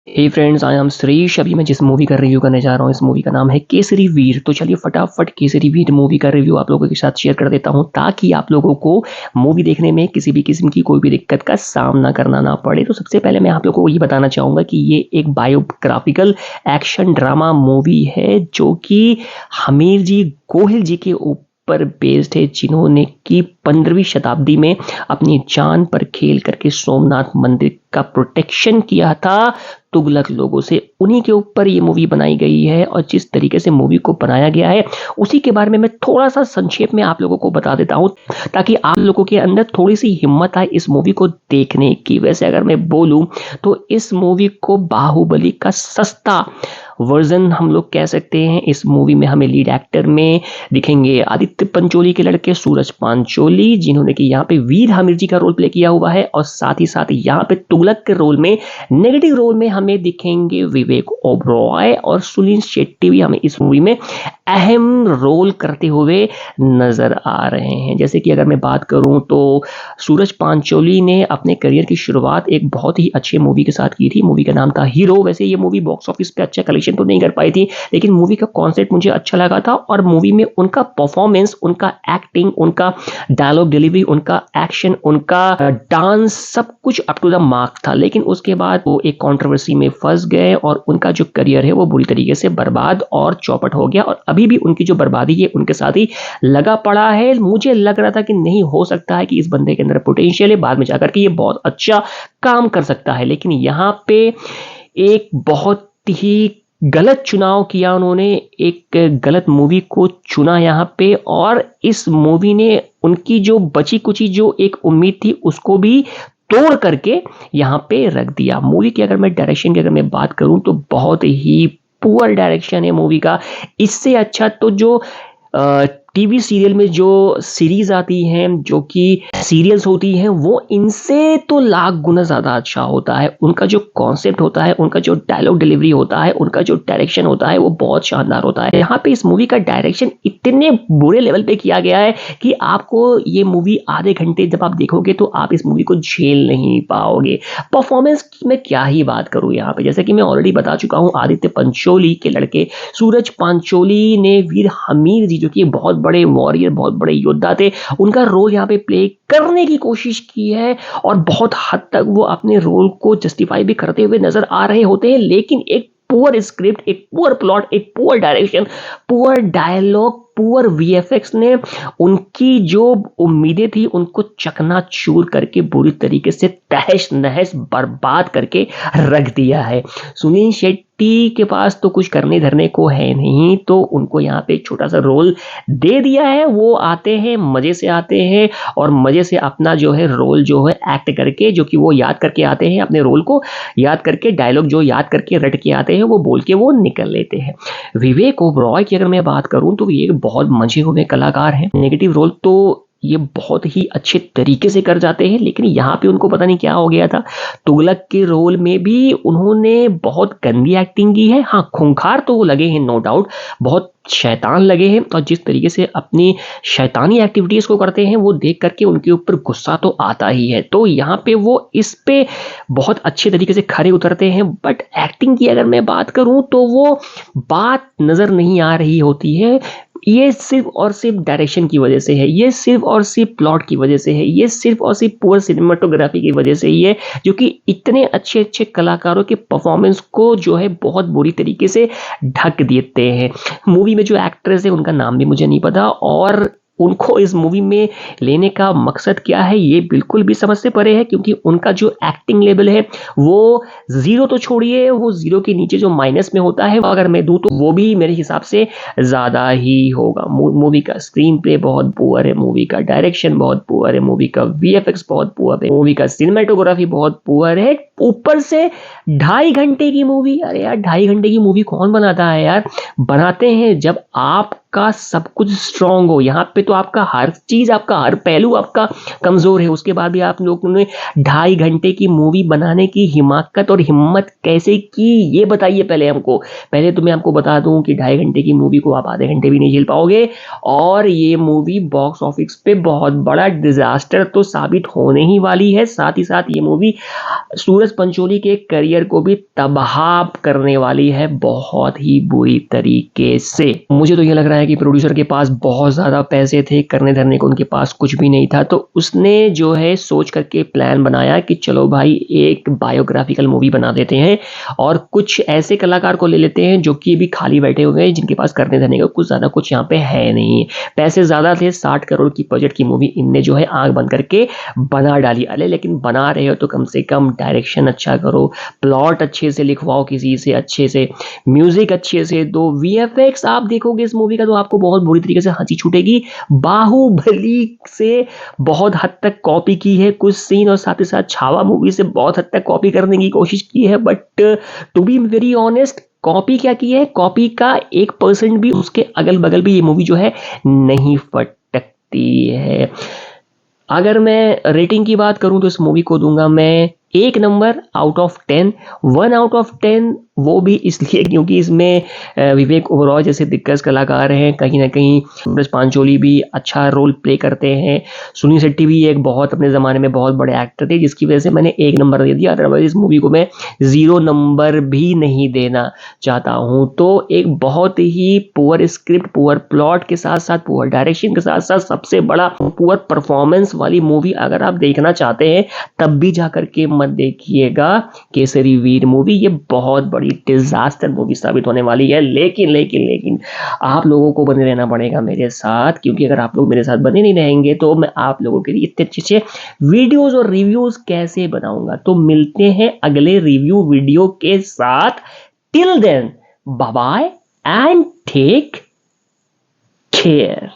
Hey friends, I am Shrish. अभी मैं जिस मूवी का रिव्यू करने जा रहा हूँ, इस मूवी का नाम है केसरी वीर। तो चलिए फटाफट केसरी वीर मूवी का रिव्यू आप लोगों के साथ शेयर कर देता हूँ, ताकि आप लोगों को मूवी देखने में किसी भी किस्म की कोई भी दिक्कत का सामना करना ना पड़े। तो सबसे पहले मैं आप लोगों को ये बताना चाहूँगा कि ये एक बायोग्राफिकल एक्शन ड्रामा मूवी है, जो कि हमीर जी गोहिल जी के ऊपर बेस्ड है, जिन्होंने की 15वीं शताब्दी में अपनी जान पर खेल करके सोमनाथ मंदिर का प्रोटेक्शन किया था तुगलक लोगों से। उन्हीं के ऊपर ये मूवी बनाई गई है, और जिस तरीके से मूवी को बनाया गया है उसी के बारे में मैं थोड़ा सा संक्षेप में आप लोगों को बता देता हूं, ताकि आप लोगों के अंदर थोड़ी सी हिम्मत आए इस मूवी को देखने की। वैसे अगर मैं बोलूं तो इस मूवी को बाहुबली का सस्ता वर्जन हम लोग कह सकते हैं। इस मूवी में हमें लीड एक्टर में दिखेंगे आदित्य पंचोली के लड़के सूरज पांचोली, जिन्होंने कि यहाँ पे वीर हामिर जी का रोल प्ले किया हुआ है, और साथ ही साथ यहाँ पे तुगलक के रोल में नेगेटिव रोल में हमें दिखेंगे विवेक ओबरॉय, और सुनील शेट्टी भी हमें इस मूवी में अहम रोल करते हुए नजर आ रहे हैं। जैसे कि अगर मैं बात करूं तो सूरज पांचोली ने अपने करियर की शुरुआत एक बहुत ही अच्छी मूवी के साथ की थी। मूवी का नाम था हीरो। वैसे ये मूवी बॉक्स ऑफिस पे अच्छा कलेक्शन तो नहीं कर पाई थी, लेकिन मूवी का कॉन्सेप्ट मुझे अच्छा लगा था, और मूवी में उनका परफॉर्मेंस, उनका एक्टिंग, उनका डायलॉग डिलीवरी, उनका एक्शन, उनका डांस, सब कुछ अप टू द मार्क था। लेकिन उसके बाद वो एक कंट्रोवर्सी में फंस गए, और उनका जो करियर है वो बुरी तरीके से बर्बाद और चौपट हो गया, और अभी भी उनकी जो बर्बादी है उनके साथ ही लगा पड़ा है। मुझे लग रहा था कि नहीं, हो सकता है कि इस बंदे के अंदर पोटेंशियल है, बाद में जाकर के ये बहुत अच्छा काम कर सकता है, लेकिन यहाँ पे एक बहुत ही गलत चुनाव किया उन्होंने। एक गलत मूवी को चुना यहाँ पे, और इस मूवी ने उनकी जो बची कुची जो एक उम्मीद थी उसको भी तोड़ करके यहाँ पे रख दिया। मूवी की अगर मैं डायरेक्शन की अगर मैं बात करूं तो बहुत ही पुअर डायरेक्शन है मूवी का। इससे अच्छा तो जो टीवी सीरियल में जो सीरीज आती हैं, जो कि सीरियल्स होती हैं, वो इनसे तो लाख गुना ज्यादा अच्छा होता है। उनका जो कॉन्सेप्ट होता है, उनका जो डायलॉग डिलीवरी होता है, उनका जो डायरेक्शन होता है, वो बहुत शानदार होता है। यहाँ पे इस मूवी का डायरेक्शन इतने बुरे लेवल पे किया गया है कि आपको ये मूवी आधे घंटे जब आप देखोगे तो आप इस मूवी को झेल नहीं पाओगे। परफॉर्मेंस की मैं क्या ही बात करूं यहाँ पे, जैसे कि मैं ऑलरेडी बता चुका हूँ, आदित्य पंचोली के लड़के सूरज पांचोली ने वीर हमीर जी, जो कि बहुत बड़े वॉरियर, बहुत बड़े योद्धा थे, उनका रोल यहाँ पे प्ले करने की कोशिश की है, और बहुत हद तक वो अपने रोल को जस्टिफाई भी करते हुए नजर आ रहे होते हैं। लेकिन एक पुअर स्क्रिप्ट, एक पुअर प्लॉट, एक poor direction, poor dialogue, poor VFX ने उनकी जो उम्मीदें थी उनको चकनाचूर करके बुरी तरीके से तहस नहस बर्बाद करके रख दिया है। सुनील शेट्टी के पास तो कुछ करने धरने को है नहीं, तो उनको यहाँ पे एक छोटा सा रोल दे दिया है। वो आते हैं, मजे से आते हैं, और मजे से अपना जो है रोल जो है एक्ट करके, जो कि वो याद करके आते हैं, अपने रोल को याद करके, डायलॉग जो याद करके रट के आते हैं वो बोल के वो निकल लेते हैं। विवेक ओबरॉय की अगर मैं बात करूं तो ये बहुत मंझे हुए कलाकार हैं। नेगेटिव रोल तो ये बहुत ही अच्छे तरीके से कर जाते हैं, लेकिन यहाँ पे उनको पता नहीं क्या हो गया था। तुगलक के रोल में भी उन्होंने बहुत गंदी एक्टिंग की है। हाँ, खूंखार तो वो लगे हैं, नो डाउट, बहुत शैतान लगे हैं, और जिस तरीके से अपनी शैतानी एक्टिविटीज को करते हैं वो देख करके उनके ऊपर गुस्सा तो आता ही है। तो यहाँ पे वो इस पे बहुत अच्छे तरीके से खरे उतरते हैं, बट एक्टिंग की अगर मैं बात करूं तो वो बात नजर नहीं आ रही होती है। ये सिर्फ और सिर्फ डायरेक्शन की वजह से है, ये सिर्फ और सिर्फ प्लॉट की वजह से है, ये सिर्फ और सिर्फ पुअर सिनेमाटोग्राफी की वजह से ही है, जो कि इतने अच्छे अच्छे कलाकारों के परफॉर्मेंस को जो है बहुत बुरी तरीके से ढक देते हैं। मूवी में जो एक्ट्रेस है उनका नाम भी मुझे नहीं पता, और उनको इस मूवी में लेने का मकसद क्या है ये बिल्कुल भी समझ से परे है, क्योंकि उनका जो एक्टिंग लेवल है वो जीरो तो छोड़िए, वो जीरो के नीचे जो माइनस में होता है अगर मैं दूं तो वो भी मेरे हिसाब से ज्यादा ही होगा। मूवी का स्क्रीन प्ले बहुत पुअर है, मूवी का डायरेक्शन बहुत पुअर है, मूवी का वीएफएक्स बहुत पुअर है, मूवी का सिनेमेटोग्राफी बहुत पुअर है। ऊपर से 2.5 घंटे की मूवी, अरे यार 2.5 घंटे की मूवी कौन बनाता है यार? बनाते हैं जब आप आपका सब कुछ स्ट्रांग हो। यहाँ पे तो आपका हर चीज, आपका हर पहलू आपका कमजोर है, उसके बाद भी आप लोगों ने 2.5 घंटे की मूवी बनाने की हिमाकत और हिम्मत कैसे की, ये बताइए पहले हमको। पहले तो मैं आपको बता दूं कि 2.5 घंटे की मूवी को आप आधे घंटे भी नहीं झेल पाओगे, और ये मूवी बॉक्स ऑफिस पे बहुत बड़ा डिजास्टर तो साबित होने ही वाली है। साथ ही साथ ये मूवी सूरज पंचोली के करियर को भी तबाह करने वाली है बहुत ही बुरी तरीके से। मुझे तो ये लग रहा है कि प्रोड्यूसर के पास बहुत ज्यादा पैसे थे, करने धरने को उनके पास कुछ भी नहीं था, तो उसने जो है सोच करके प्लान बनाया कि चलो भाई एक बायोग्राफिकल मूवी बना देते हैं और कुछ ऐसे कलाकार को ले लेते हैं जो कि भी खाली बैठे हुए हैं, जिनके पास करने धरने का कुछ ज्यादा कुछ यहाँ पे है नहीं। पैसे ज्यादा थे, 60 करोड़ की बजट की मूवी इनने जो है आंख बंद करके बना डाली। अरे लेकिन बना रहे हो तो कम से कम डायरेक्शन अच्छा करो, प्लॉट अच्छे से लिखवाओ, किसी से अच्छे से म्यूजिक अच्छे से दो, वीएफएक्स आप देखोगे इस मूवी का तो आपको बहुत बुरी तरीके से हंसी छूटेगी। बाहुबली से बहुत हद तक कॉपी की है कुछ सीन, और साथ ही साथ छावा मूवी से बहुत हद तक कॉपी करने की कोशिश की है, but to be very honest, copy क्या की है, कॉपी का 1% भी उसके अगल बगल भी ये मूवी जो है नहीं फटकती है। अगर मैं रेटिंग की बात करूं तो इस मूवी को दूंगा मैं 1 number out of 10। 1 out of 10 वो भी इसलिए क्योंकि इसमें विवेक ओबरॉय जैसे दिग्गज कलाकार हैं, कहीं ना कहीं सूरज पांचोली भी अच्छा रोल प्ले करते हैं, सुनील शेट्टी भी एक बहुत अपने ज़माने में बहुत बड़े एक्टर थे, जिसकी वजह से मैंने 1 नंबर दे दिया। अदरवाइज इस मूवी को मैं 0 नंबर भी नहीं देना चाहता हूँ। तो एक बहुत ही पुअर स्क्रिप्ट, पुअर प्लॉट के साथ साथ पुअर डायरेक्शन के साथ साथ सबसे बड़ा पुअर परफॉर्मेंस वाली मूवी अगर आप देखना चाहते हैं तब भी जाकर के मत देखिएगा केसरी वीर मूवी। ये बहुत बड़ी डिजास्टर मूवी साबित होने वाली है। लेकिन आप लोगों को बने रहना पड़ेगा मेरे साथ, क्योंकि अगर आप लोग मेरे साथ बने नहीं रहेंगे तो मैं आप लोगों के लिए इतने अच्छे वीडियोस और रिव्यूज कैसे बनाऊंगा। तो मिलते हैं अगले रिव्यू वीडियो के साथ। Till then bye bye and take care.